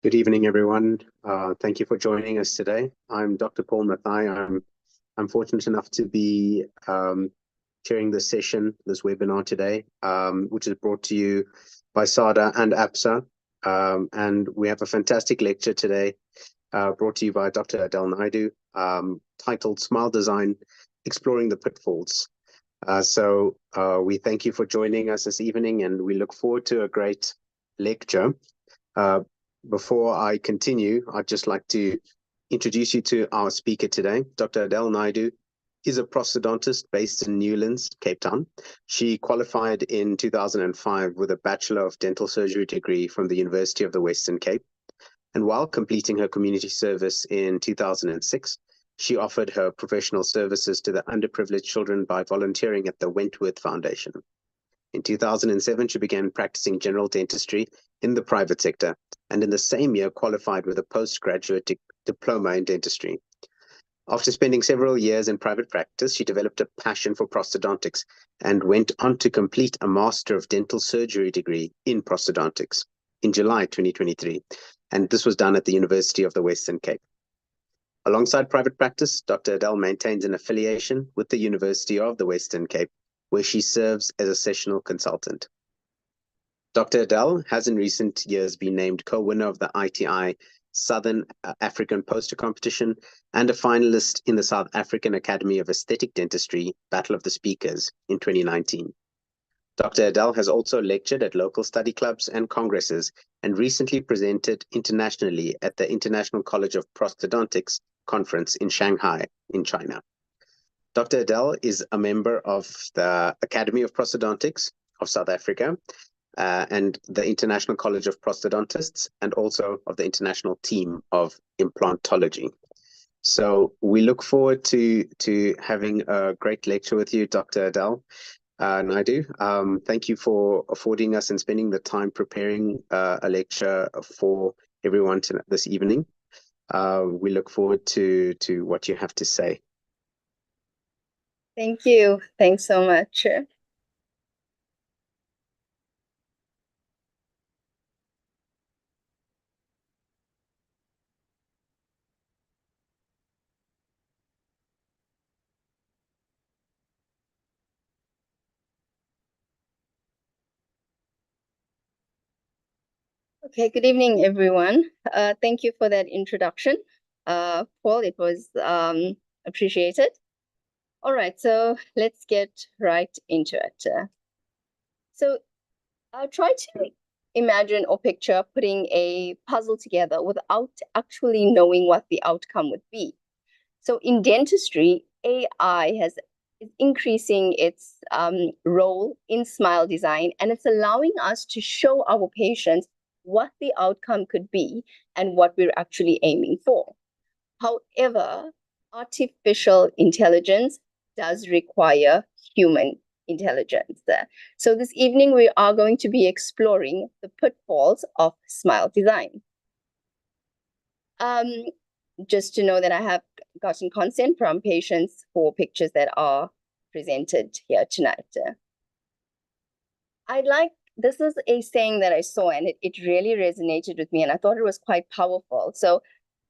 Good evening, everyone. Thank you for joining us today. I'm Dr. Paul Mathai. I'm fortunate enough to be chairing this session, this webinar today, which is brought to you by SADA and APSA. And we have a fantastic lecture today brought to you by Dr. Adell Naidoo, titled Smile Design, Exploring the Pitfalls. So we thank you for joining us this evening, and we look forward to a great lecture. Before I continue, I'd just like to introduce you to our speaker today. Dr. Adell Naidoo is a prosthodontist based in Newlands, Cape Town. She qualified in 2005 with a Bachelor of Dental Surgery degree from the University of the Western Cape. And while completing her community service in 2006, she offered her professional services to the underprivileged children by volunteering at the Wentworth Foundation. In 2007, she began practicing general dentistry in the private sector, and in the same year qualified with a postgraduate diploma in dentistry. After spending several years in private practice, she developed a passion for prosthodontics and went on to complete a Master of Dental Surgery degree in prosthodontics in July 2023, and this was done at the University of the Western Cape. Alongside private practice, Dr. Adell maintains an affiliation with the University of the Western Cape, where she serves as a sessional consultant. Dr. Adell has in recent years been named co-winner of the ITI Southern African Poster Competition and a finalist in the South African Academy of Aesthetic Dentistry Battle of the Speakers in 2019. Dr. Adell has also lectured at local study clubs and congresses and recently presented internationally at the International College of Prosthodontics Conference in Shanghai, in China. Dr. Adell is a member of the Academy of Prosthodontics of South Africa and the International College of Prosthodontists, and also of the International Team of Implantology. So we look forward to having a great lecture with you, Dr. Adell Naidoo. Thank you for affording us and spending the time preparing a lecture for everyone this evening. We look forward to what you have to say. Thank you. Thanks so much. Okay, good evening, everyone. Thank you for that introduction. Paul, it was appreciated. All right, so let's get right into it. So I'll try to imagine or picture putting a puzzle together without actually knowing what the outcome would be. So in dentistry, AI is increasing its role in smile design, and it's allowing us to show our patients what the outcome could be and what we're actually aiming for. However, artificial intelligence does require human intelligence. So this evening, we are going to be exploring the pitfalls of smile design. Just to know that I have gotten consent from patients for pictures that are presented here tonight. This is a saying that I saw, and it really resonated with me, and I thought it was quite powerful. So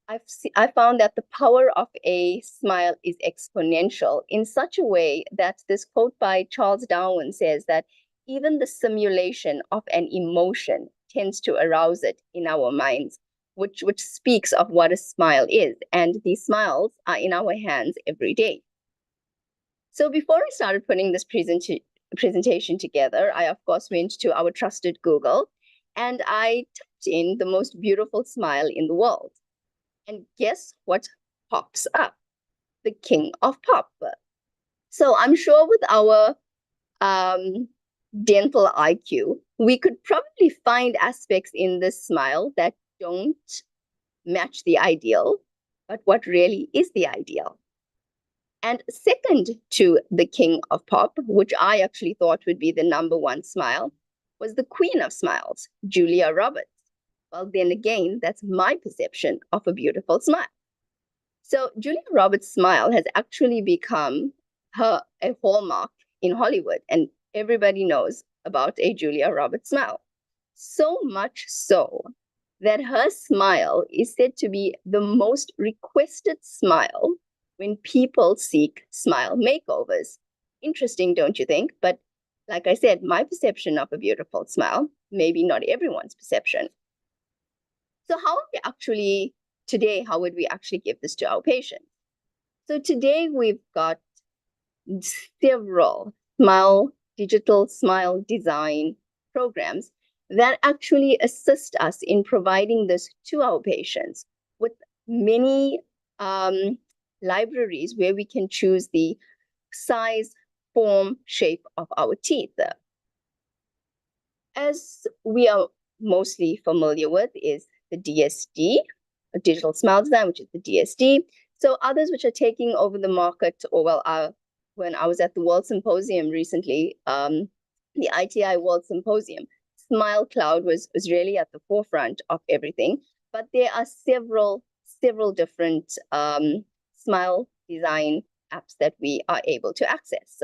I found that the power of a smile is exponential in such a way that this quote by Charles Darwin says that even the simulation of an emotion tends to arouse it in our minds, which speaks of what a smile is. And these smiles are in our hands every day. So before I started putting this presentation together, I, of course, went to our trusted Google, and I typed in the most beautiful smile in the world. And guess what pops up? The king of pop. So I'm sure with our dental IQ, we could probably find aspects in this smile that don't match the ideal, but what really is the ideal. And second to the king of pop, which I actually thought would be the #1 smile, was the queen of smiles, Julia Roberts. Well, then again, that's my perception of a beautiful smile. So Julia Roberts' smile has actually become a hallmark in Hollywood, and everybody knows about a Julia Roberts smile. So much so that her smile is said to be the most requested smile when people seek smile makeovers. Interesting, don't you think? But like I said, my perception of a beautiful smile, maybe not everyone's perception. So how would we actually, today, how would we actually give this to our patients? So today we've got several digital smile design programs that actually assist us in providing this to our patients with many libraries where we can choose the size, form, shape of our teeth. As we are mostly familiar with is the DSD, a digital smile design, which is the DSD. So others which are taking over the market, or well, when I was at the World Symposium recently, the ITI World Symposium, Smile Cloud was really at the forefront of everything. But there are several different smile design apps that we are able to access.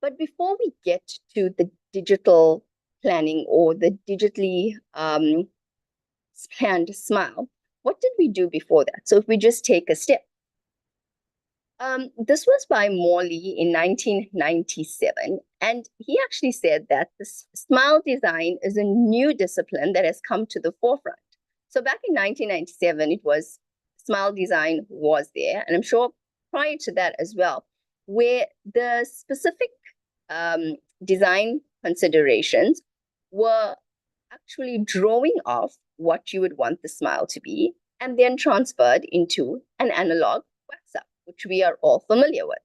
But before we get to the digital planning or the digitally planned smile, what did we do before that? So if we just take a step. This was by Morley in 1997, and he actually said that the smile design is a new discipline that has come to the forefront. So back in 1997, it was smile design was there, and I'm sure prior to that as well, where the specific design considerations were actually drawing off what you would want the smile to be and then transferred into an analog wax-up, which we are all familiar with.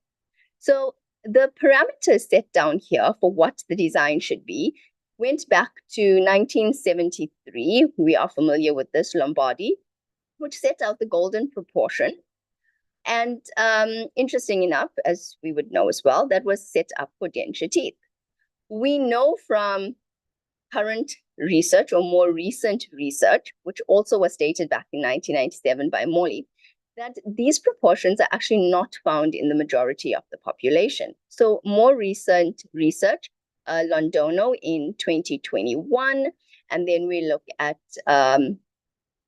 So the parameters set down here for what the design should be went back to 1973. We are familiar with this, Lombardi, which set out the golden proportion. And interesting enough, as we would know as well, that was set up for denture teeth. We know from current research or more recent research, which also was stated back in 1997 by Morley, that these proportions are actually not found in the majority of the population. So more recent research, Londono in 2021, and then we look at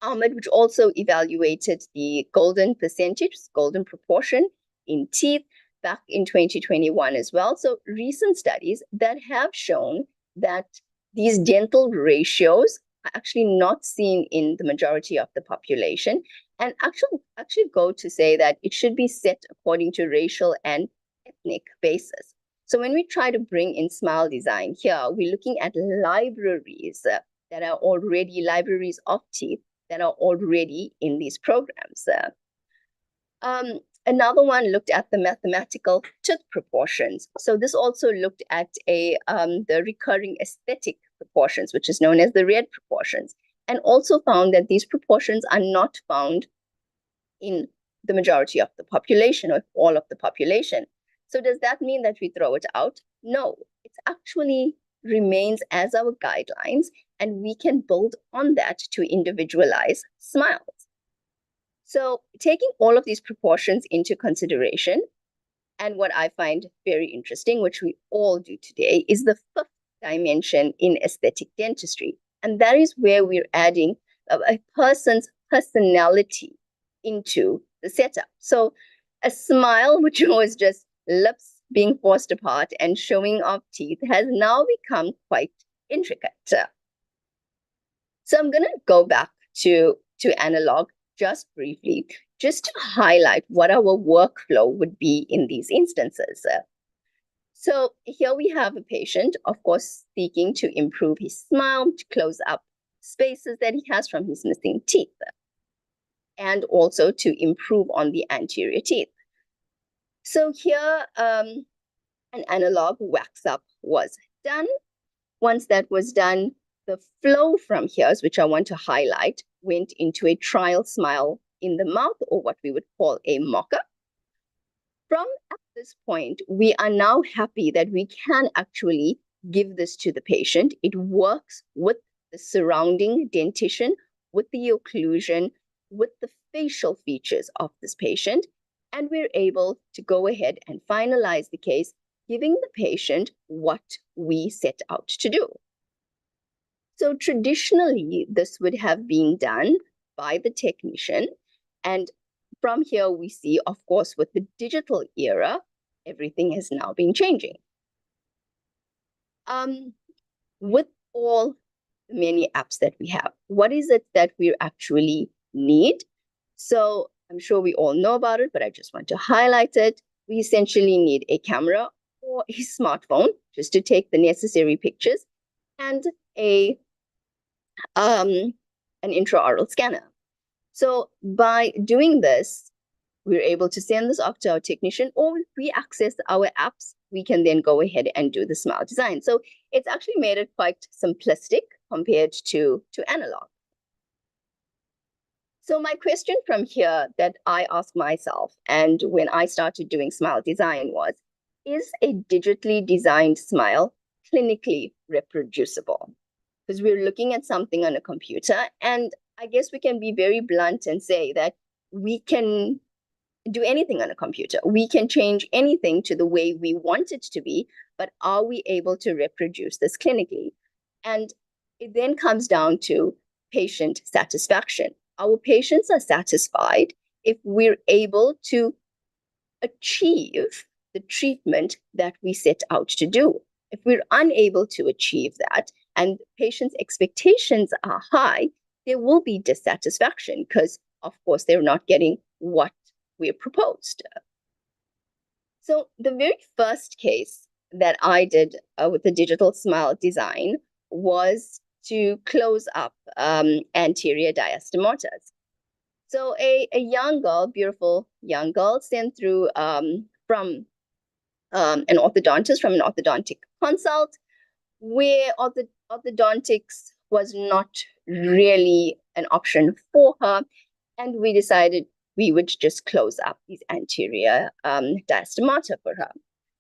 Ahmed, which also evaluated the golden percentage, golden proportion in teeth back in 2021 as well. So recent studies that have shown that these dental ratios are actually not seen in the majority of the population, and actually go to say that it should be set according to racial and ethnic basis. So when we try to bring in smile design here, we're looking at libraries that are already libraries of teeth that are already in these programs. Another one looked at the mathematical tooth proportions. So this also looked at the recurring aesthetic proportions, which is known as the red proportions, and also found that these proportions are not found in the majority of the population or all of the population. So does that mean that we throw it out? No, it actually remains as our guidelines, and we can build on that to individualize smiles. So taking all of these proportions into consideration, and what I find very interesting, which we all do today, is the fifth dimension in aesthetic dentistry. And that is where we're adding a person's personality into the setup. So a smile, which was just lips being forced apart and showing off teeth, has now become quite intricate. So I'm going to go back to analog just briefly, just to highlight what our workflow would be in these instances. So here we have a patient, of course, seeking to improve his smile, to close up spaces that he has from his missing teeth, and also to improve on the anterior teeth. So here, an analog wax-up was done. Once that was done, the flow from here, which I want to highlight, went into a trial smile in the mouth, or what we would call a mock-up. From at this point, we are now happy that we can actually give this to the patient. It works with the surrounding dentition, with the occlusion, with the facial features of this patient, and we're able to go ahead and finalize the case, giving the patient what we set out to do. So traditionally, this would have been done by the technician. And from here, we see, of course, with the digital era, everything has now been changing. With all the many apps that we have, what is it that we actually need? So I'm sure we all know about it, but I just want to highlight it. We essentially need a camera or a smartphone just to take the necessary pictures, and an intraoral scanner. So by doing this, we're able to send this off to our technician, or if we access our apps, we can then go ahead and do the smile design. So it's actually made it quite simplistic compared to analog. So my question from here that I asked myself, and when I started doing smile design, was, is a digitally designed smile clinically reproducible? Because we're looking at something on a computer, and I guess we can be very blunt and say that we can do anything on a computer. We can change anything to the way we want it to be, but are we able to reproduce this clinically? And it then comes down to patient satisfaction. Our patients are satisfied if we're able to achieve the treatment that we set out to do. If we're unable to achieve that and patients' expectations are high, there will be dissatisfaction because, of course, they're not getting what we proposed. So the very first case that I did with the digital smile design was to close up anterior diastomatas. So a young girl, beautiful young girl, sent through from an orthodontist, from an orthodontic consult, where orthodontics was not really an option for her. And we decided we would just close up these anterior diastomata for her.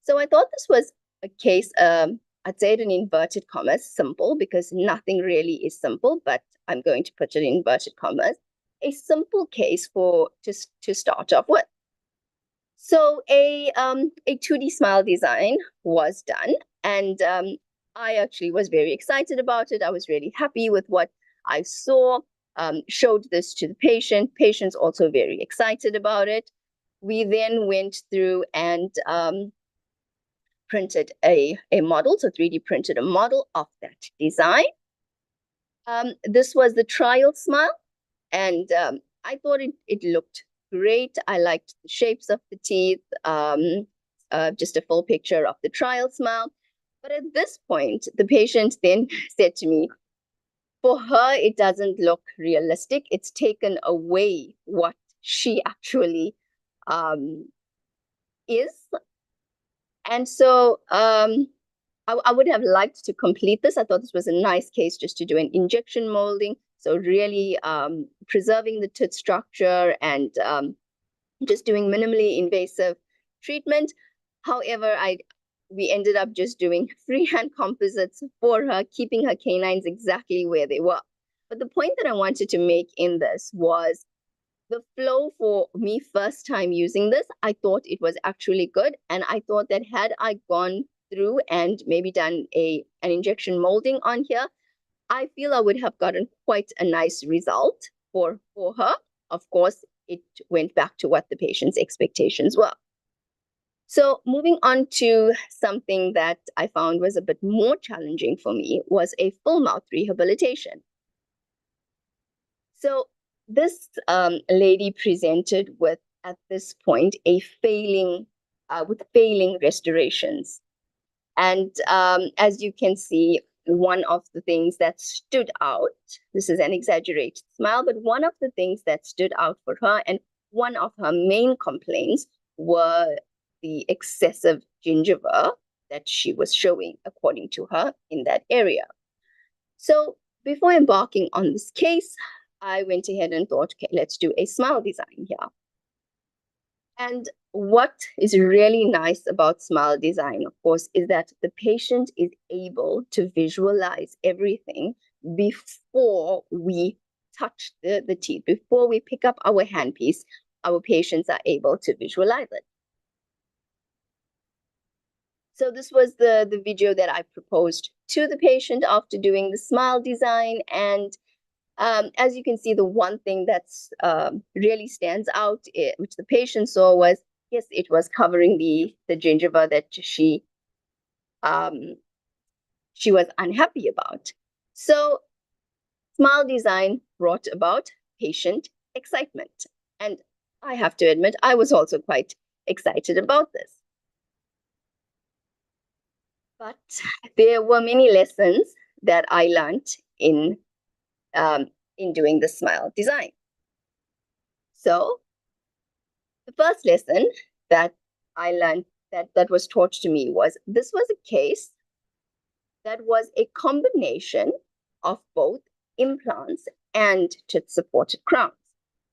So I thought this was a case, I'd say it in inverted commas, simple, because nothing really is simple, but I'm going to put it in inverted commas, a simple case for to start off with. So a 2D smile design was done, and I actually was very excited about it. I was really happy with what I saw. Showed this to the patient. Patient's also very excited about it. We then went through and printed a model, so 3D printed a model of that design. This was the trial smile, and I thought it looked great. I liked the shapes of the teeth, just a full picture of the trial smile. But at this point, the patient then said to me, for her, it doesn't look realistic. It's taken away what she actually is. And so I would have liked to complete this. I thought this was a nice case just to do an injection molding. So really preserving the tooth structure and just doing minimally invasive treatment. However, we ended up just doing freehand composites for her, keeping her canines exactly where they were. But the point that I wanted to make in this was the flow for me first time using this, I thought it was actually good. And I thought that had I gone through and maybe done an injection molding on here, I feel I would have gotten quite a nice result for her. Of course, it went back to what the patient's expectations were. So moving on to something that I found was a bit more challenging for me was a full mouth rehabilitation. So this lady presented with, at this point, failing restorations. And as you can see, one of the things that stood out, this is an exaggerated smile, but one of the things that stood out for her and one of her main complaints were the excessive gingiva that she was showing, according to her, in that area. So before embarking on this case, I went ahead and thought, okay, let's do a smile design here. And what is really nice about smile design, of course, is that the patient is able to visualize everything before we touch the teeth. Before we pick up our handpiece, our patients are able to visualize it. So this was the video that I proposed to the patient after doing the smile design. And as you can see, the one thing that's really stands out, which the patient saw, was, yes, it was covering the gingiva that she was unhappy about. So smile design brought about patient excitement. And I have to admit, I was also quite excited about this. But there were many lessons that I learned in doing the smile design. So the first lesson that I learned that was taught to me was, this was a case that was a combination of both implants and tooth-supported crowns.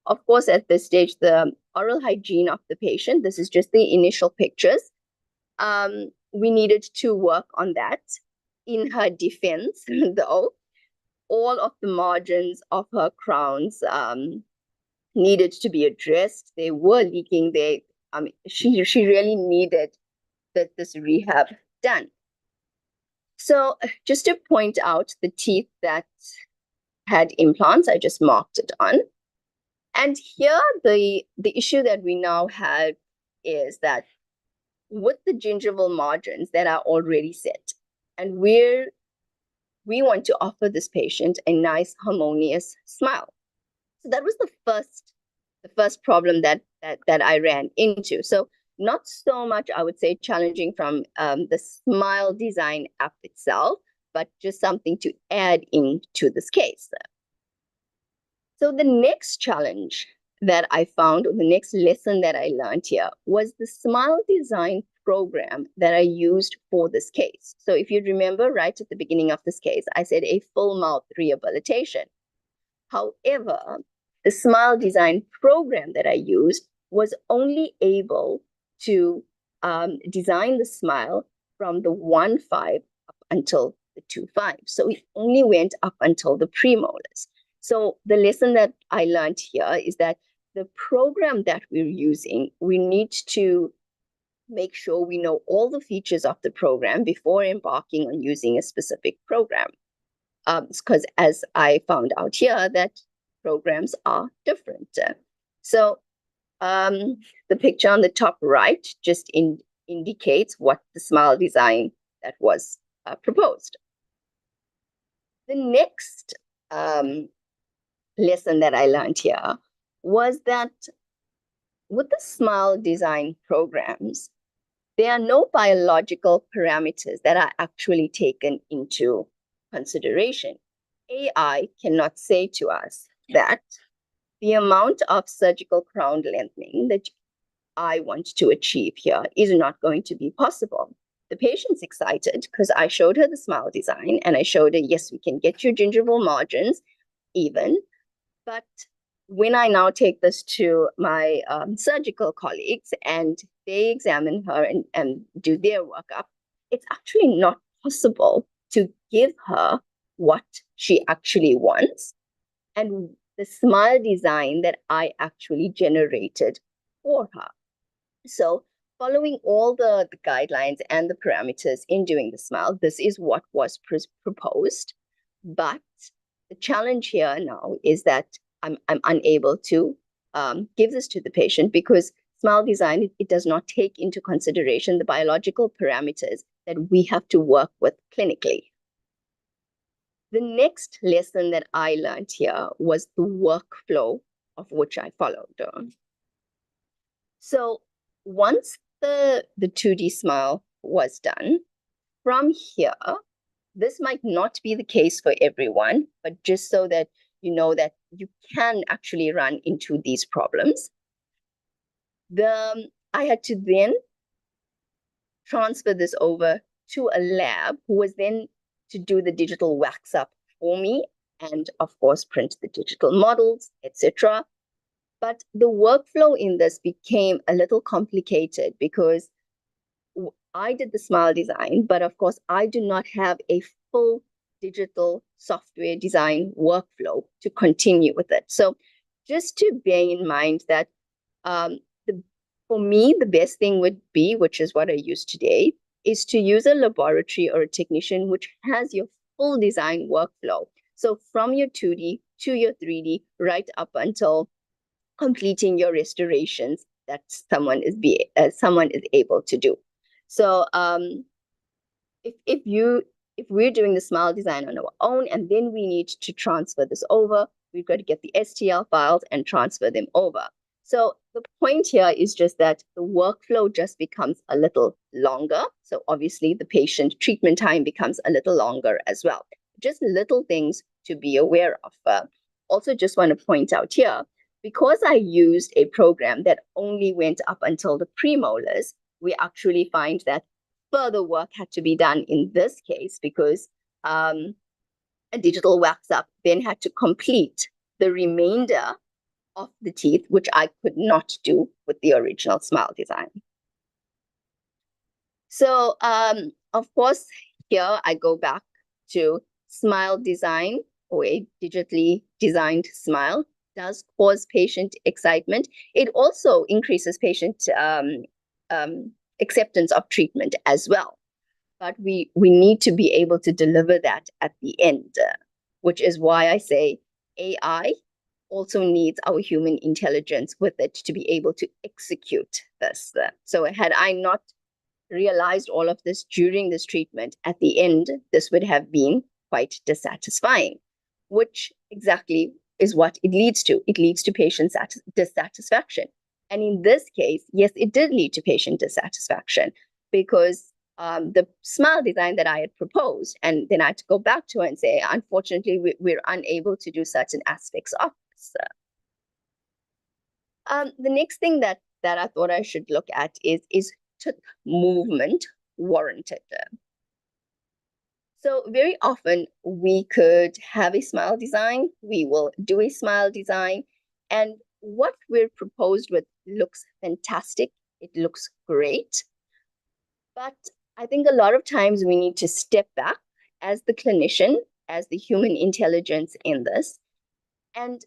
Of course, at this stage, the oral hygiene of the patient, this is just the initial pictures. We needed to work on that. In her defense, though, all of the margins of her crowns needed to be addressed. They were leaking. She really needed this rehab done. So just to point out the teeth that had implants, I just marked it on. And here, the issue that we now have is that with the gingival margins that are already set, and we want to offer this patient a nice, harmonious smile. So that was the first problem that I ran into. So not so much, I would say, challenging from the smile design app itself, but just something to add into this case. So the next challenge that I found, or the next lesson that I learned here, was the smile design program that I used for this case. So if you remember right at the beginning of this case, I said a full mouth rehabilitation. However, the smile design program that I used was only able to design the smile from the 1.5 up until the 2.5. So it only went up until the premolars. So the lesson that I learned here is that the program that we're using, we need to make sure we know all the features of the program before embarking on using a specific program. Because as I found out here, that programs are different. So the picture on the top right just indicates what the smile design that was proposed. The next lesson that I learned here was that with the smile design programs, there are no biological parameters that are actually taken into consideration. AI cannot say to us that the amount of surgical crown lengthening that I want to achieve here is not going to be possible. The patient's excited because I showed her the smile design and I showed her, yes, we can get your gingival margins even. But when I now take this to my surgical colleagues and they examine her and do their workup, it's actually not possible to give her what she actually wants and the smile design that I actually generated for her. So following all the guidelines and the parameters in doing the smile, this is what was proposed. But the challenge here now is that I'm unable to give this to the patient because smile design, it does not take into consideration the biological parameters that we have to work with clinically. The next lesson that I learned here was the workflow of which I followed. So once the 2D smile was done, from here, this might not be the case for everyone, but just so that you know that you can actually run into these problems. I had to then transfer this over to a lab who was then to do the digital wax up for me and of course print the digital models, etc. But the workflow in this became a little complicated because I did the smile design, but of course I do not have a full digital software design workflow to continue with it. So just to bear in mind that for me, the best thing would be, which is what I use today, is to use a laboratory or a technician which has your full design workflow. So from your 2D to your 3D, right up until completing your restorations that someone is able to do. So if we're doing the smile design on our own and then we need to transfer this over, we've got to get the STL files and transfer them over. So the point here is just that the workflow just becomes a little longer. So obviously the patient treatment time becomes a little longer as well. Just little things to be aware of. Also just want to point out here, because I used a program that only went up until the premolars, we actually find that further work had to be done in this case because a digital wax up then had to complete the remainder of the teeth, which I could not do with the original smile design. So of course, here I go back to smile design, or a digitally designed smile does cause patient excitement. It also increases patient acceptance of treatment as well. But we need to be able to deliver that at the end, which is why I say AI also needs our human intelligence with it to be able to execute this. So had I not realized all of this during this treatment, at the end, this would have been quite dissatisfying, which exactly is what it leads to. It leads to patient dissatisfaction. And in this case, yes, it did lead to patient dissatisfaction because the smile design that I had proposed, and then I had to go back to her and say, unfortunately, we're unable to do certain aspects of this. The next thing that I thought I should look at is tooth movement warranted. So very often we could have a smile design, we will do a smile design, and what we're proposed with looks fantastic, it looks great, but I think a lot of times we need to step back as the clinician, as the human intelligence in this, and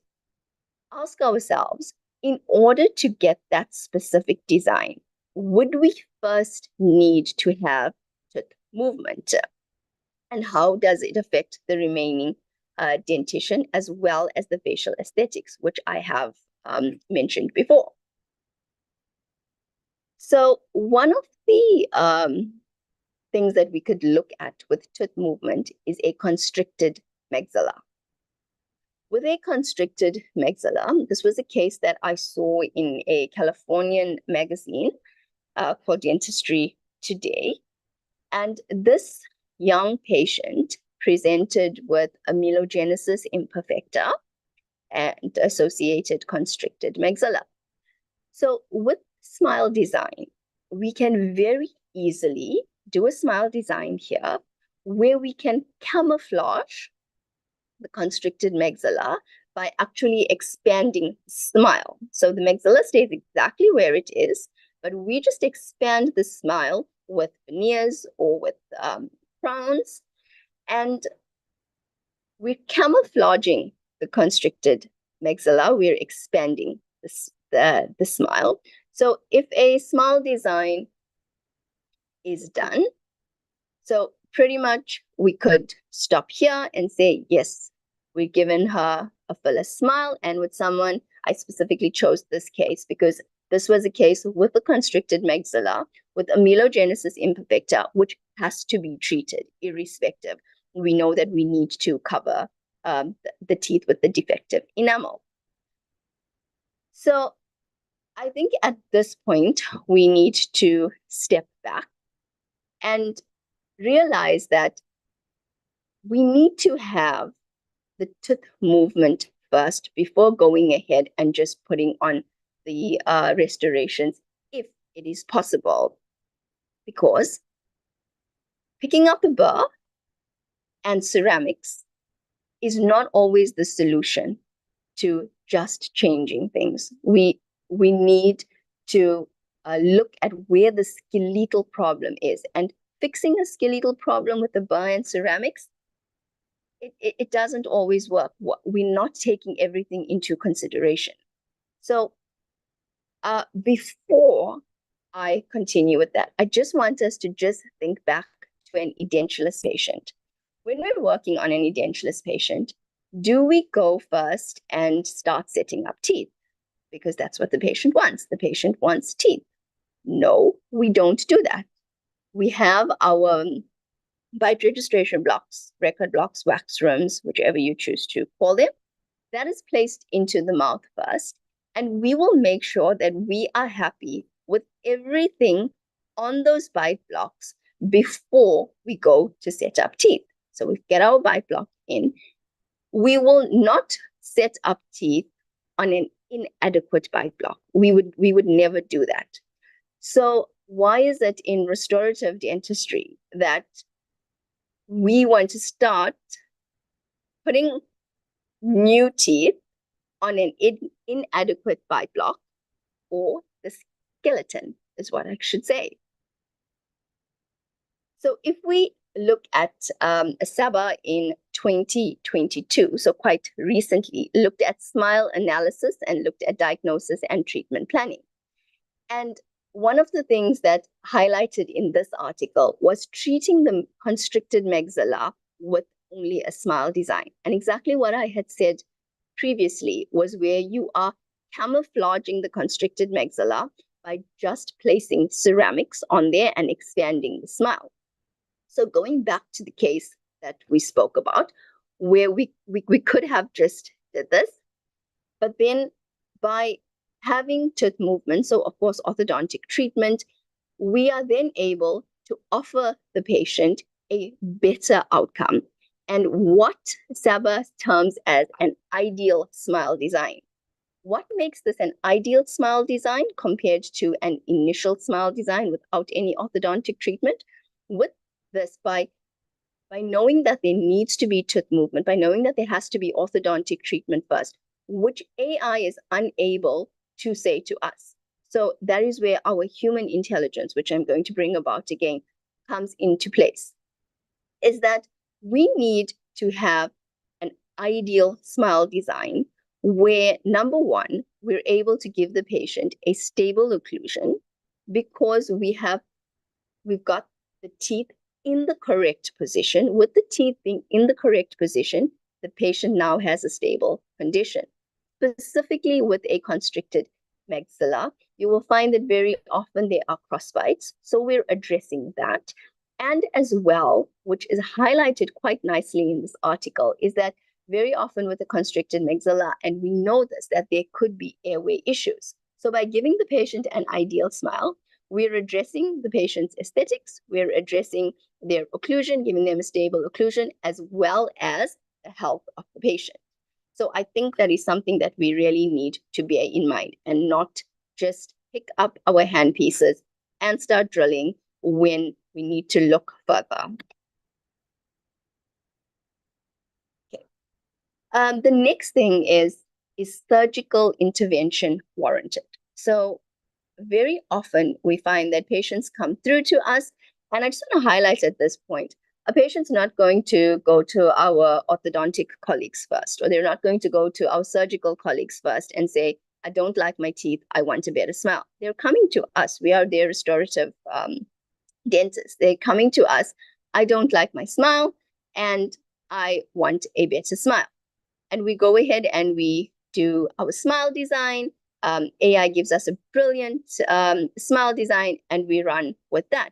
ask ourselves, in order to get that specific design, would we first need to have tooth movement? And how does it affect the remaining dentition as well as the facial aesthetics, which I have mentioned before? So one of the things that we could look at with tooth movement is a constricted maxilla. With a constricted maxilla, this was a case that I saw in a Californian magazine called Dentistry Today. And this young patient presented with amelogenesis imperfecta and associated constricted maxilla. So with smile design, we can very easily do a smile design here where we can camouflage the constricted maxilla by actually expanding smile. So the maxilla stays exactly where it is, but we just expand the smile with veneers or with crowns, and we're camouflaging the constricted maxilla, we're expanding the smile. So if a smile design is done, so pretty much we could stop here and say, yes, we've given her a fuller smile. And with someone, I specifically chose this case because this was a case with a constricted maxilla with amelogenesis imperfecta, which has to be treated irrespective. We know that we need to cover the teeth with the defective enamel. So I think at this point, we need to step back and realize that we need to have the tooth movement first before going ahead and just putting on the restorations if it is possible. Because picking up a burr and ceramics is not always the solution to just changing things. We need to look at where the skeletal problem is, and fixing a skeletal problem with the burr and ceramics, it doesn't always work. We're not taking everything into consideration. So before I continue with that. I just want us to just think back to an edentulous patient. When we're working on an edentulous patient, do we go first and start setting up teeth? Because that's what the patient wants. The patient wants teeth. No, we don't do that. We have our bite registration blocks, record blocks, wax rooms, whichever you choose to call them. That is placed into the mouth first, and we will make sure that we are happy with everything on those bite blocks before we go to set up teeth. So we get our bite block in. We will not set up teeth on an inadequate bite block. We would never do that. So why is it in restorative dentistry that we want to start putting new teeth on an inadequate bite block, or the skeleton is what I should say? So if we look at SABA in 2022, so quite recently, looked at smile analysis and looked at diagnosis and treatment planning. And one of the things that highlighted in this article was treating the constricted maxilla with only a smile design. And exactly what I had said previously was where you are camouflaging the constricted maxilla by just placing ceramics on there and expanding the smile. So going back to the case that we spoke about, where we could have just did this, but then by having tooth movement, so of course orthodontic treatment, we are then able to offer the patient a better outcome. And what SABA terms as an ideal smile design. What makes this an ideal smile design compared to an initial smile design without any orthodontic treatment? With this, by knowing that there needs to be tooth movement, by knowing that there has to be orthodontic treatment first, which AI is unable to say to us. So that is where our human intelligence, which I'm going to bring about again, comes into place, is that we need to have an ideal smile design where, number one, we're able to give the patient a stable occlusion because we've got the teeth in the correct position. With the teeth being in the correct position, the patient now has a stable condition. Specifically with a constricted maxilla, you will find that very often there are crossbites. So we're addressing that. And as well, which is highlighted quite nicely in this article, is that very often with a constricted maxilla, and we know this, that there could be airway issues. So by giving the patient an ideal smile, we're addressing the patient's aesthetics, we're addressing their occlusion, giving them a stable occlusion, as well as the health of the patient. So I think that is something that we really need to bear in mind and not just pick up our handpieces and start drilling when we need to look further. Okay. The next thing is surgical intervention warranted? So very often we find that patients come through to us, and I just want to highlight at this point, a patient's not going to go to our orthodontic colleagues first, or they're not going to go to our surgical colleagues first and say, I don't like my teeth, I want a better smile. They're coming to us. We are their restorative dentists. They're coming to us, I don't like my smile, and I want a better smile. And we go ahead and we do our smile design. AI gives us a brilliant smile design, and we run with that.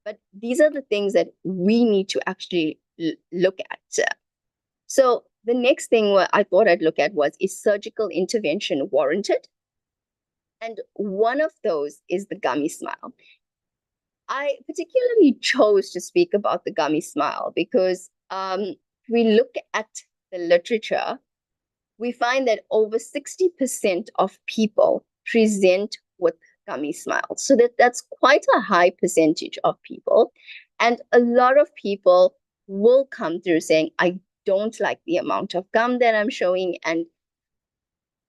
But these are the things that we need to actually look at. So the next thing I thought I'd look at was, is surgical intervention warranted? And one of those is the gummy smile. I particularly chose to speak about the gummy smile because we look at the literature, we find that over 60% of people present with gummy smiles. So that's quite a high percentage of people. And a lot of people will come through saying, I don't like the amount of gum that I'm showing. And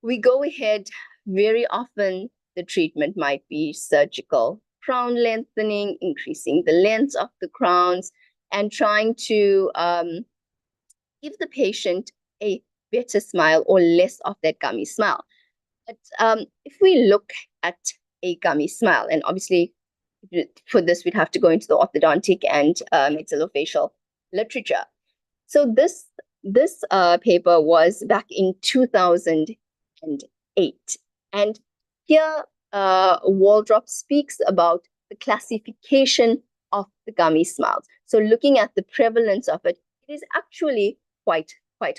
we go ahead, very often the treatment might be surgical crown lengthening, increasing the length of the crowns, and trying to give the patient a better smile or less of that gummy smile. But if we look at a gummy smile, and obviously for this, we'd have to go into the orthodontic and maxillofacial literature. So this paper was back in 2008. And here, Waldrop speaks about the classification of the gummy smiles. So looking at the prevalence of it, it is actually quite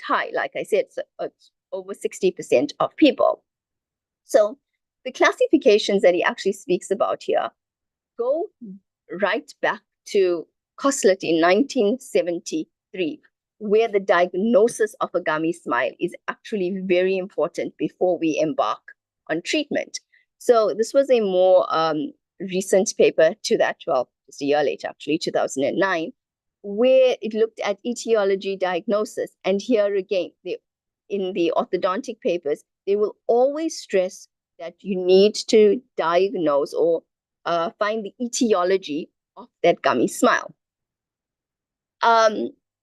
high. Like I said, it's over 60% of people. So the classifications that he actually speaks about here go right back to Coslet in 1973, where the diagnosis of a gummy smile is actually very important before we embark on treatment. So this was a more recent paper to that, well, just a year later, actually, 2009, where it looked at etiology diagnosis. And here again, in the orthodontic papers, they will always stress that you need to diagnose or find the etiology of that gummy smile.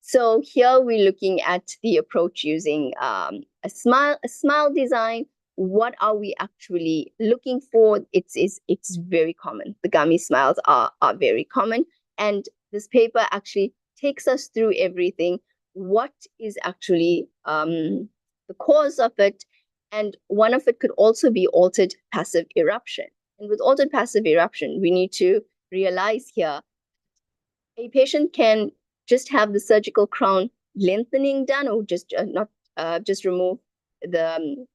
So here we're looking at the approach using a smile design. What are we actually looking for? It's very common. The gummy smiles are very common. And this paper actually takes us through everything. What is actually the cause of it? And one of it could also be altered passive eruption. And with altered passive eruption, we need to realize here, a patient can just have the surgical crown lengthening done, or just just remove the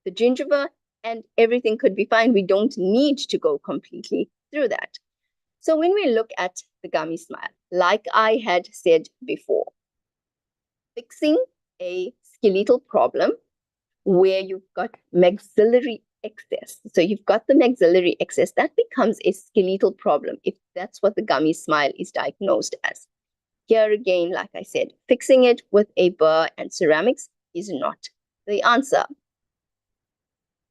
gingiva, and everything could be fine. We don't need to go completely through that. So when we look at the gummy smile, like I had said before, fixing a skeletal problem where you've got maxillary excess. So you've got the maxillary excess, that becomes a skeletal problem if that's what the gummy smile is diagnosed as. Here again, like I said, fixing it with a burr and ceramics is not the answer.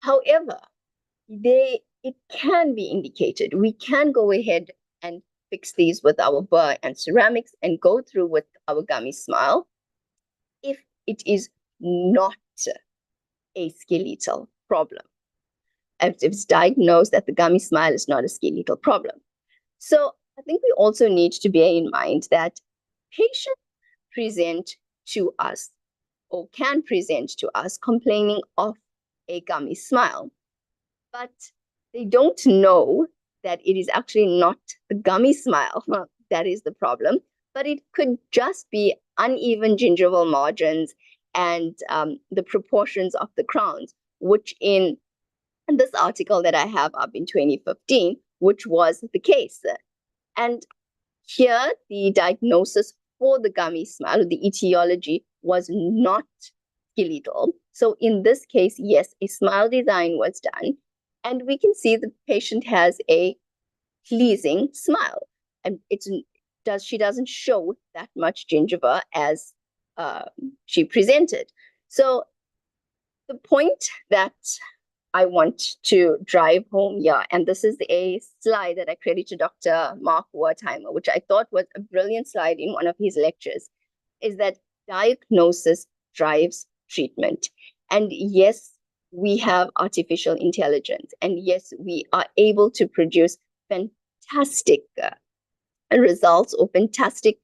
However, it can be indicated. We can go ahead and fix these with our burr and ceramics and go through with our gummy smile if it is not a skeletal problem. If it's diagnosed that the gummy smile is not a skeletal problem. So I think we also need to bear in mind that patients present to us or can present to us complaining of a gummy smile, but they don't know that it is actually not the gummy smile that is the problem, but it could just be uneven gingival margins and the proportions of the crowns, which in this article that I have up in 2015, which was the case. And here, the diagnosis for the gummy smile, the etiology, was not skeletal. So in this case, yes, a smile design was done, and we can see the patient has a pleasing smile, and she doesn't show that much gingiva as she presented. So the point that I want to drive home here, and this is a slide that I credit to Dr. Mark Wertheimer, which I thought was a brilliant slide in one of his lectures, is that diagnosis drives treatment. And yes, we have artificial intelligence, and yes, we are able to produce fantastic results or fantastic,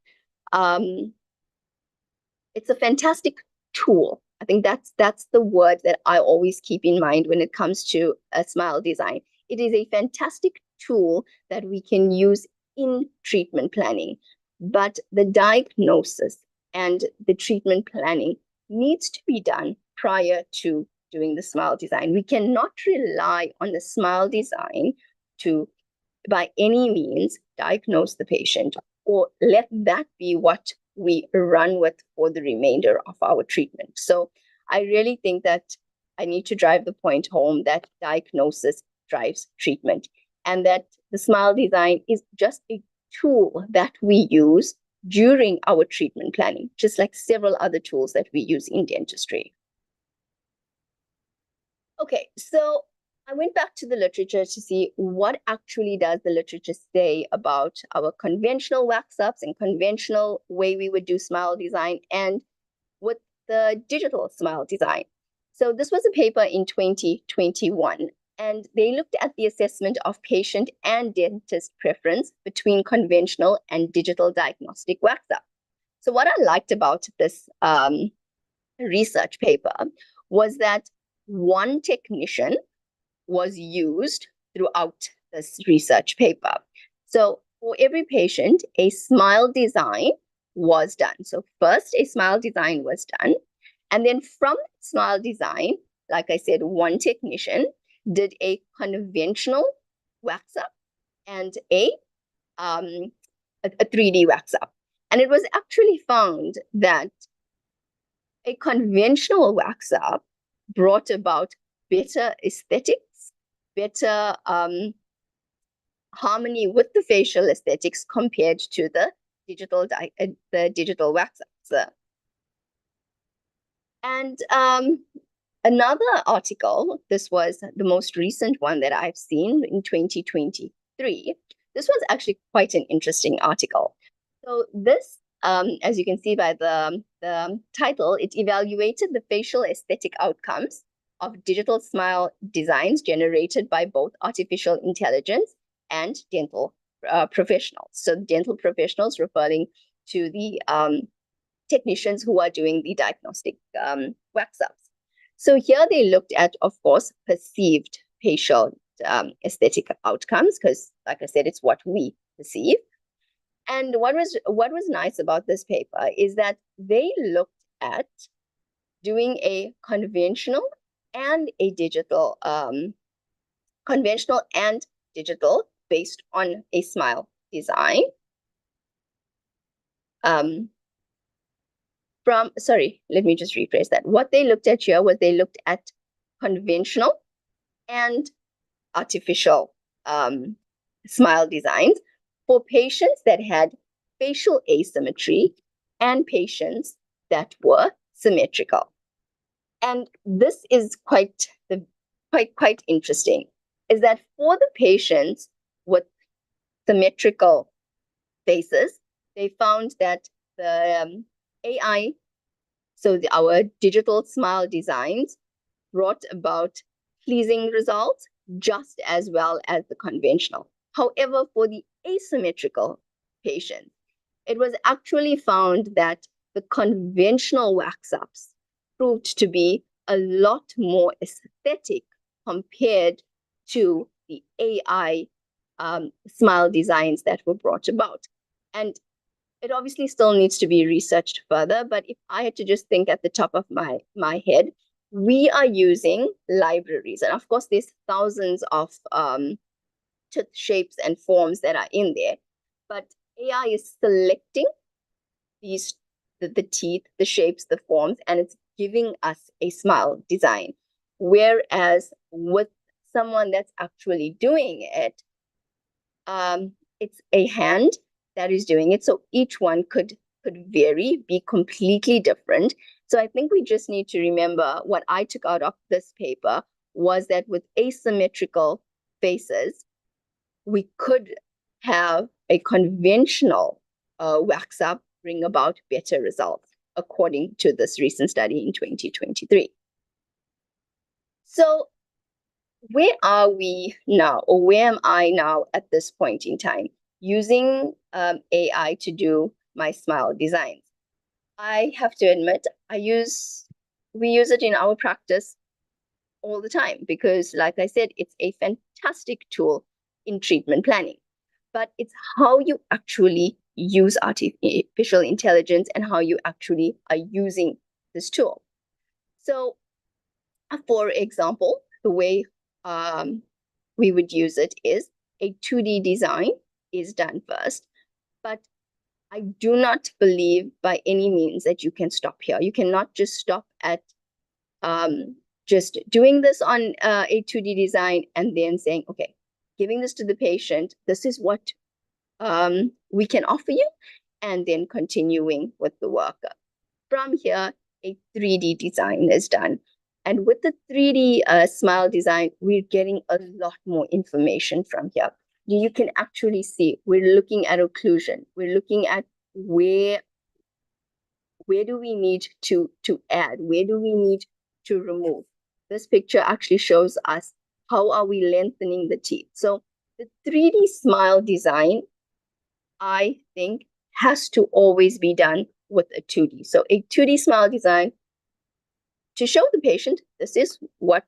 it's a fantastic tool. I think that's the word that I always keep in mind when it comes to a smile design. It is a fantastic tool that we can use in treatment planning, but the diagnosis and the treatment planning needs to be done prior to doing the smile design. We cannot rely on the smile design to, by any means, diagnose the patient or let that be what we run with for the remainder of our treatment. So I really think that I need to drive the point home that diagnosis drives treatment, and that the smile design is just a tool that we use during our treatment planning, just like several other tools that we use in dentistry. Okay, so I went back to the literature to see what actually does the literature say about our conventional wax-ups and conventional way we would do smile design and with the digital smile design. So this was a paper in 2021, And they looked at the assessment of patient and dentist preference between conventional and digital diagnostic wax-up. So what I liked about this research paper was that one technician was used throughout this research paper. So for every patient, a smile design was done. So first, a smile design was done. And then from smile design, like I said, one technician did a conventional wax up and a 3D wax up. And it was actually found that a conventional wax up brought about better aesthetics, better harmony with the facial aesthetics compared to the digital wax ups. And another article, this was the most recent one that I've seen in 2023. This was actually quite an interesting article. So this, as you can see by the title, it evaluated the facial aesthetic outcomes of digital smile designs generated by both artificial intelligence and dental professionals. So dental professionals referring to the technicians who are doing the diagnostic wax-ups. So here they looked at, of course, perceived facial aesthetic outcomes, because like I said, it's what we perceive. And what was nice about this paper is that they looked at doing a conventional and digital based on a smile design. Let me just rephrase that. What they looked at here was they looked at conventional and artificial smile designs for patients that had facial asymmetry and patients that were symmetrical. And this is quite interesting, is that for the patients with symmetrical faces, they found that the AI, so our digital smile designs, brought about pleasing results just as well as the conventional. However, for the asymmetrical patients, it was actually found that the conventional wax-ups proved to be a lot more aesthetic compared to the AI smile designs that were brought about. And it obviously still needs to be researched further, but if I had to just think at the top of my head, we are using libraries. And of course, there's thousands of tooth shapes and forms that are in there, but AI is selecting the teeth, the shapes, the forms, and it's giving us a smile design. Whereas with someone that's actually doing it, it's a hand that is doing it. So each one could vary, be completely different. So I think we just need to remember what I took out of this paper was that with asymmetrical faces, we could have a conventional wax up bring about better results, according to this recent study in 2023. So where are we now, or where am I now at this point in time, using AI to do my smile designs? I have to admit, we use it in our practice all the time because, like I said, it's a fantastic tool in treatment planning. But it's how you actually use artificial intelligence and how you actually are using this tool. So, for example, the way we would use it is a 2D design is done first, but I do not believe by any means that you can stop here. You cannot just stop at just doing this on a 2D design and then saying, okay, giving this to the patient, this is what we can offer you, and then continuing with the work. From here, a 3D design is done. And with the 3D smile design, we're getting a lot more information from here. You can actually see, we're looking at occlusion. We're looking at where do we need to add? Where do we need to remove? This picture actually shows us how are we lengthening the teeth? So the 3D smile design, I think, has to always be done with a 2D. So a 2D smile design to show the patient, this is what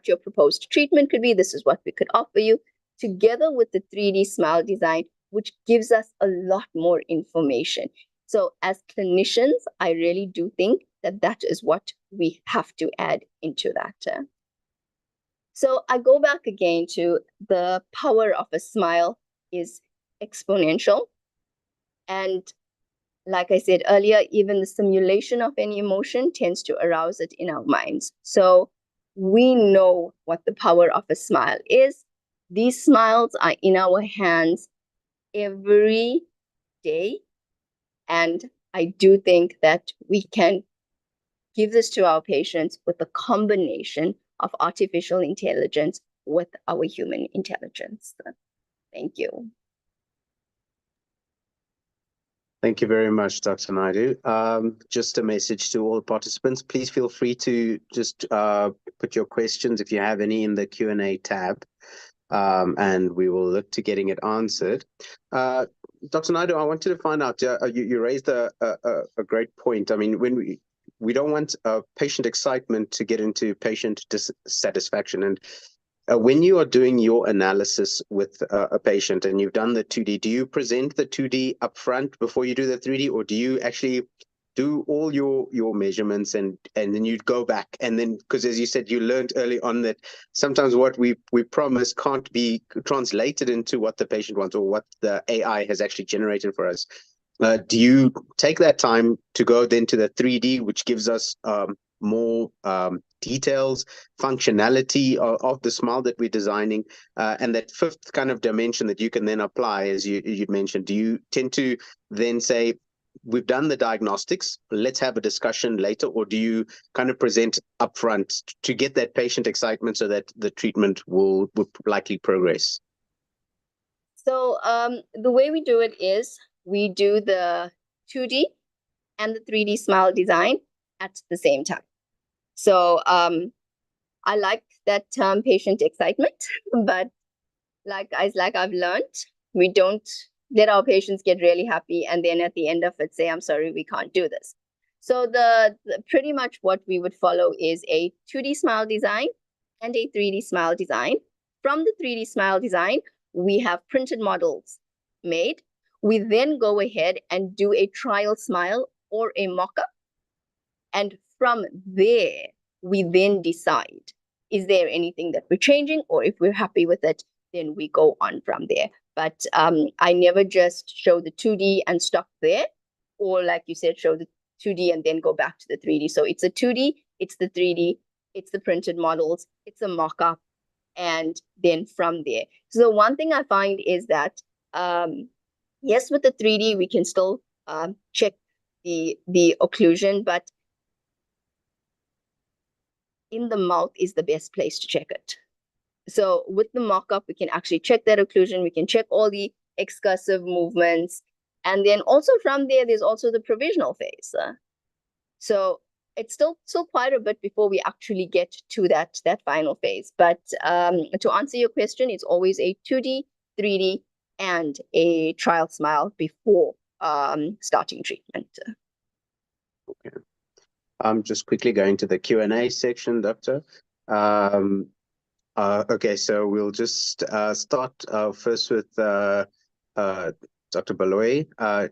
your proposed treatment could be, this is what we could offer you, together with the 3D smile design, which gives us a lot more information. So as clinicians, I really do think that that is what we have to add into that. So I go back again to the power of a smile is exponential. And like I said earlier, even the simulation of any emotion tends to arouse it in our minds. So we know what the power of a smile is. These smiles are in our hands every day. And I do think that we can give this to our patients with a combination of artificial intelligence with our human intelligence. Thank you. Thank you very much, Dr. Naidoo. Just a message to all participants, please feel free to just put your questions, if you have any, in the Q&A tab, and we will look to getting it answered. Dr. Naidoo, I wanted to find out, you raised a great point. I mean, when we don't want patient excitement to get into patient dissatisfaction. And when you are doing your analysis with a patient and you've done the 2D, do you present the 2D upfront before you do the 3D, or do you actually do all your measurements and then you go back? And then, because as you said, you learned early on that sometimes what we promise can't be translated into what the patient wants or what the AI has actually generated for us. Do you take that time to go then to the 3D, which gives us more details, functionality of the smile that we're designing, and that fifth kind of dimension that you can then apply, as you mentioned? Do you tend to then say, we've done the diagnostics, let's have a discussion later, or do you kind of present upfront to get that patient excitement so that the treatment will likely progress? So the way we do it is we do the 2D and the 3D smile design at the same time. So I like that term, patient excitement, but like I've learned, we don't let our patients get really happy and then at the end of it say, I'm sorry, we can't do this. So the pretty much what we would follow is a 2D smile design and a 3D smile design. From the 3D smile design, we have printed models made. We then go ahead and do a trial smile or a mock-up. And from there, we then decide, is there anything that we're changing? Or if we're happy with it, then we go on from there. But I never just show the 2D and stop there. Or like you said, show the 2D and then go back to the 3D. So it's a 2D, it's the 3D, it's the printed models, it's a mock-up, and then from there. So one thing I find is that, yes, with the 3D, we can still check the occlusion, but in the mouth is the best place to check it. So with the mock-up, we can actually check that occlusion. We can check all the excursive movements. And then also from there, there's also the provisional phase. So it's still quite a bit before we actually get to that final phase. But to answer your question, it's always a 2D, 3D, and a trial smile before starting treatment. Okay. I'm just quickly going to the Q&A section, Doctor. Okay, so we'll just start first with Dr. Baloy.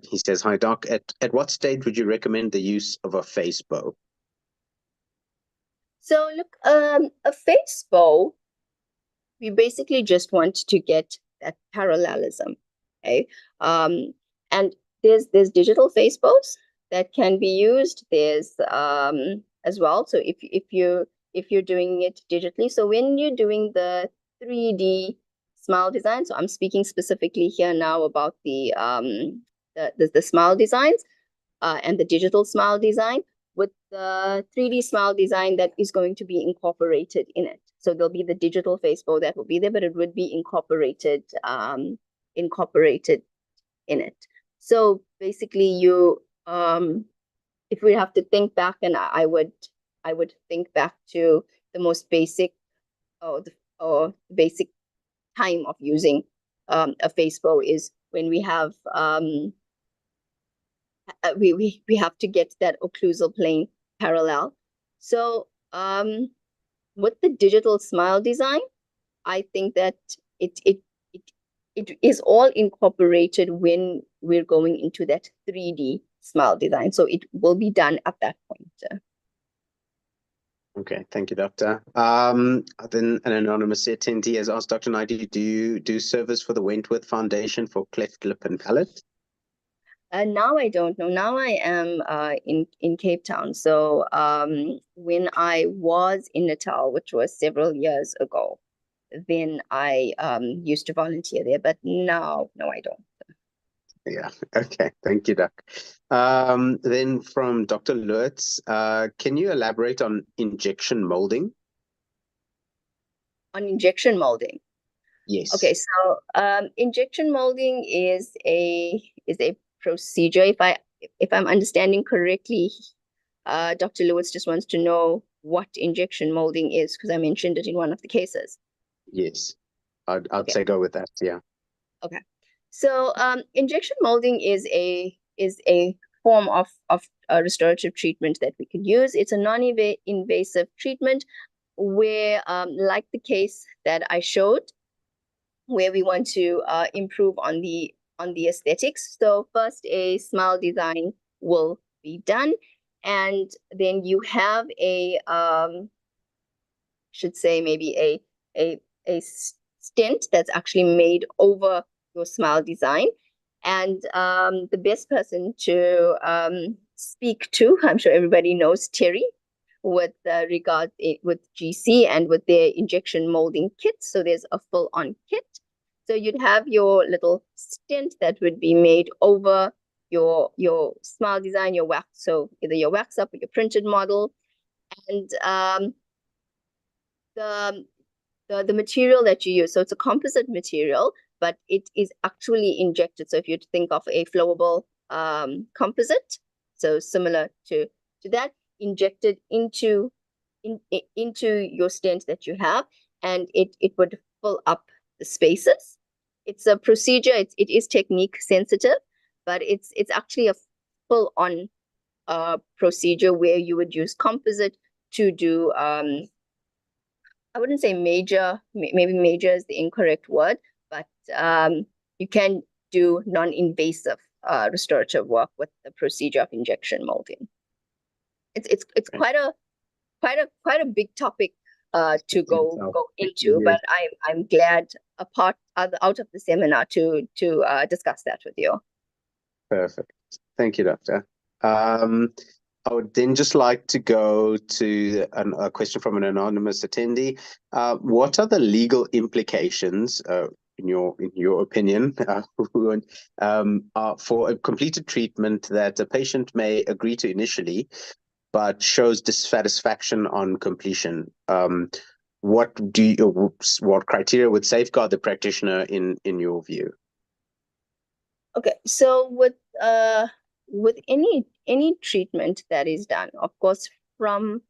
He says, hi, Doc. At what stage would you recommend the use of a face bow? So look, a face bow, we basically just want to get that parallelism, okay? And there's digital face bows that can be used. There's as well. So if you're doing it digitally, so when you're doing the 3D smile design, so I'm speaking specifically here now about the smile designs and the digital smile design. With the 3D smile design, that is going to be incorporated in it. So there'll be the digital face bow that will be there, but it would be incorporated in it. So basically, you if we have to think back, and I would think back to the most basic or basic time of using a face bow is when we have we have to get that occlusal plane parallel. So with the digital smile design, I think that it is all incorporated when we're going into that 3D smile design. So it will be done at that point. Okay, thank you, Doctor. Then an anonymous attendee has asked Dr. Naidoo, do you do service for the Wentworth Foundation for Cleft Lip and Palate? Now I don't know. Now I am in Cape Town. So when I was in Natal, which was several years ago, then I used to volunteer there. But now, no, I don't. Yeah, okay, thank you, Doc. Then from Dr. Lutz, can you elaborate on injection molding? On injection molding? Yes. Okay, so injection molding is a procedure. If I'm understanding correctly, Dr. Lewis just wants to know what injection molding is, because I mentioned it in one of the cases. Yes, I'd say go with that. Yeah. Okay, so injection molding is a form of restorative treatment that we can use. It's a non-invasive treatment where, like the case that I showed, where we want to improve on the aesthetics. So first, a smile design will be done, and then you have a should say maybe a stent that's actually made over your smile design. And the best person to speak to, I'm sure everybody knows Terry, with regard with GC and with their injection molding kit. So there's a full-on kit. So you'd have your little stent that would be made over your smile design, your wax. So either your wax up or your printed model, and the material that you use. So it's a composite material, but it is actually injected. So if you think of a flowable composite, so similar to that, injected into your stent that you have, and it would fill up the spaces. It's a procedure. It is technique sensitive, but it's actually a full-on procedure where you would use composite to do I wouldn't say major, maybe major is the incorrect word, but you can do non-invasive restorative work with the procedure of injection molding. It's quite a big topic to go into, but I'm glad out of the seminar to discuss that with you. Perfect. Thank you, Doctor. I would then just like to go to a question from an anonymous attendee. What are the legal implications, in your opinion, for a completed treatment that a patient may agree to initially, but shows dissatisfaction on completion? What criteria would safeguard the practitioner in your view? Okay, so with any treatment that is done, of course, from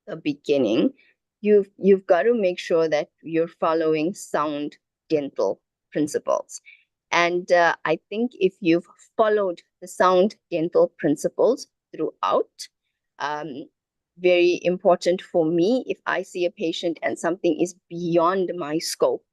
the beginning, you've got to make sure that you're following sound dental principles. And I think if you've followed the sound dental principles throughout, very important for me, if I see a patient and something is beyond my scope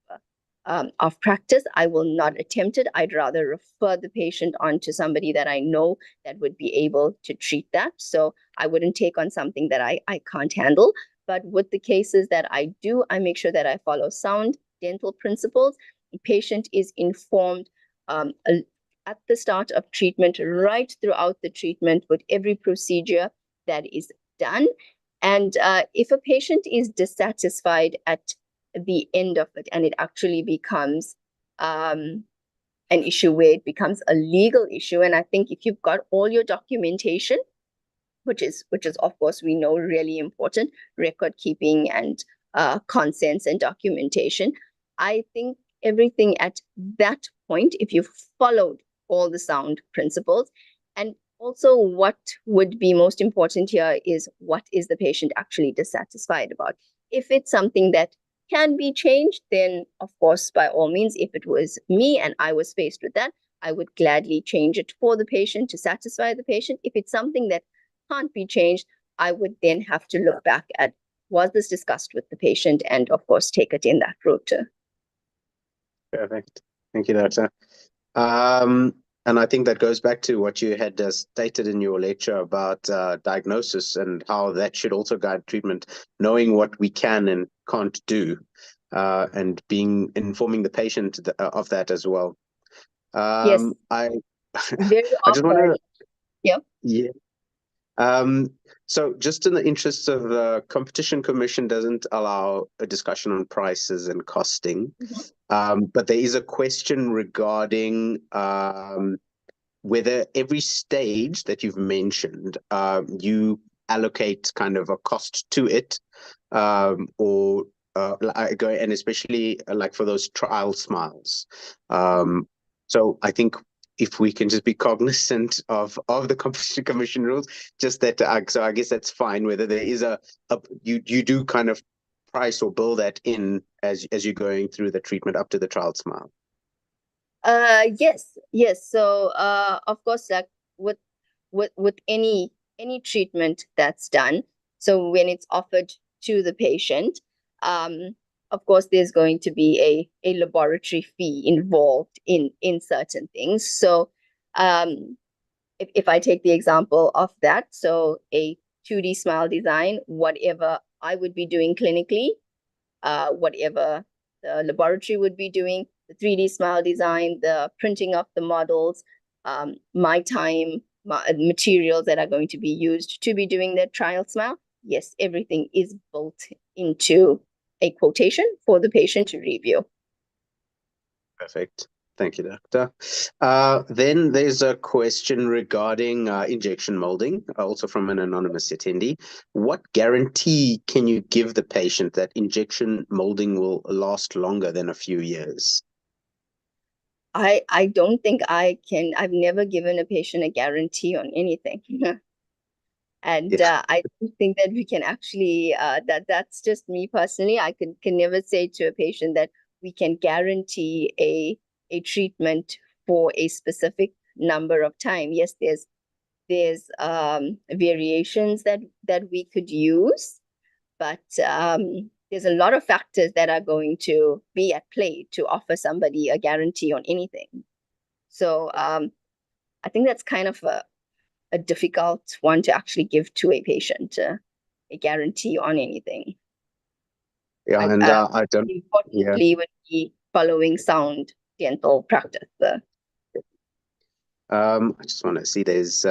of practice, I will not attempt it. I'd rather refer the patient on to somebody that I know that would be able to treat that. So I wouldn't take on something that I can't handle. But with the cases that I do, I make sure that I follow sound dental principles. The patient is informed at the start of treatment, right throughout the treatment, with every procedure that is done. And if a patient is dissatisfied at the end of it, and it actually becomes an issue where it becomes a legal issue. And I think if you've got all your documentation, which is of course we know really important, record keeping and consents and documentation, I think everything at that point, if you've followed all the sound principles, and also what would be most important here is what is the patient actually dissatisfied about. If it's something that can be changed, then of course, by all means, if it was me and I was faced with that, I would gladly change it for the patient to satisfy the patient. If it's something that can't be changed, I would then have to look back at, was this discussed with the patient, and of course take it in that route. Perfect. Thank you, Doctor. And I think that goes back to what you had stated in your lecture about diagnosis and how that should also guide treatment, knowing what we can and can't do, and informing the patient of that as well. Yes, very I just want often. to, Yep. yeah. So just in the interests of the Competition Commission doesn't allow a discussion on prices and costing, but there is a question regarding whether every stage that you've mentioned, you allocate kind of a cost to it, or and especially like for those trial smiles. So I think if we can just be cognizant of the Competition Commission rules, just that. So I guess that's fine. Whether there is you do kind of price or bill that in as you're going through the treatment up to the trial smile. Yes. So of course, like with any treatment that's done, so when it's offered to the patient, of course there's going to be a laboratory fee involved in certain things. So if I take the example of that, so a 2D smile design, whatever I would be doing clinically, whatever the laboratory would be doing, the 3D smile design, the printing of the models, my time, my materials that are going to be used to be doing the trial smile, yes, everything is built into a quotation for the patient to review. Perfect. Thank you, Doctor. Then there's a question regarding injection molding, also from an anonymous attendee. What guarantee can you give the patient that injection molding will last longer than a few years? I don't think I can. I've never given a patient a guarantee on anything. And Yeah. I don't think that we can actually, that's just me personally. I can never say to a patient that we can guarantee a treatment for a specific number of time. Yes, there's variations that we could use, but there's a lot of factors that are going to be at play to offer somebody a guarantee on anything. So I think that's kind of a difficult one to actually give to a patient, a guarantee on anything. Yeah, and I don't. Importantly, would be following sound dental practice. I just want to see there's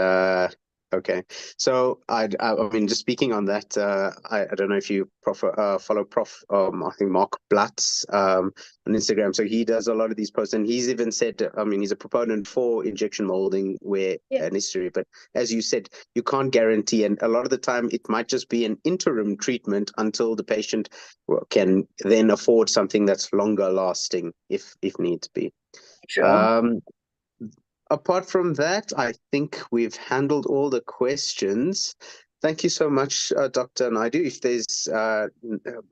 okay. So I mean, just speaking on that, I don't know if you follow Prof. I think Mark Blatz on Instagram. So he does a lot of these posts, and he's even said, I mean, he's a proponent for injection molding where necessary. But as you said, you can't guarantee, and a lot of the time it might just be an interim treatment until the patient can then afford something that's longer lasting, if needs be. True. Apart from that, I think we've handled all the questions. Thank you so much, Dr. Naidoo. If there's, I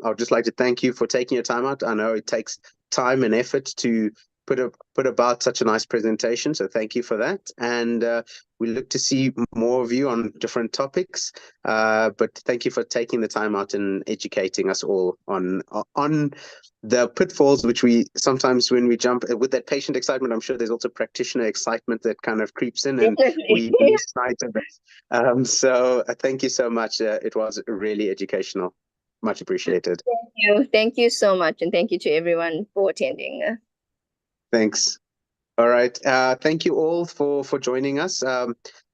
would just like to thank you for taking your time out. I know it takes time and effort to put about such a nice presentation, so thank you for that. And we look to see more of you on different topics. But thank you for taking the time out and educating us all on the pitfalls, which we sometimes, when we jump with that patient excitement, I'm sure there's also practitioner excitement that kind of creeps in, and we lose sight of it. So thank you so much. It was really educational. Much appreciated. Thank you. Thank you so much. And thank you to everyone for attending. Thanks. All right. Thank you all for joining us.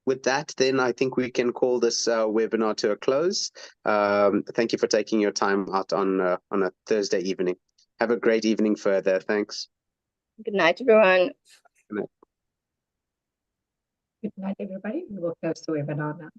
With that, then I think we can call this webinar to a close. Thank you for taking your time out on a Thursday evening. Have a great evening further. Thanks. Good night, everyone. Good night. Good night, everybody. We will close the webinar now.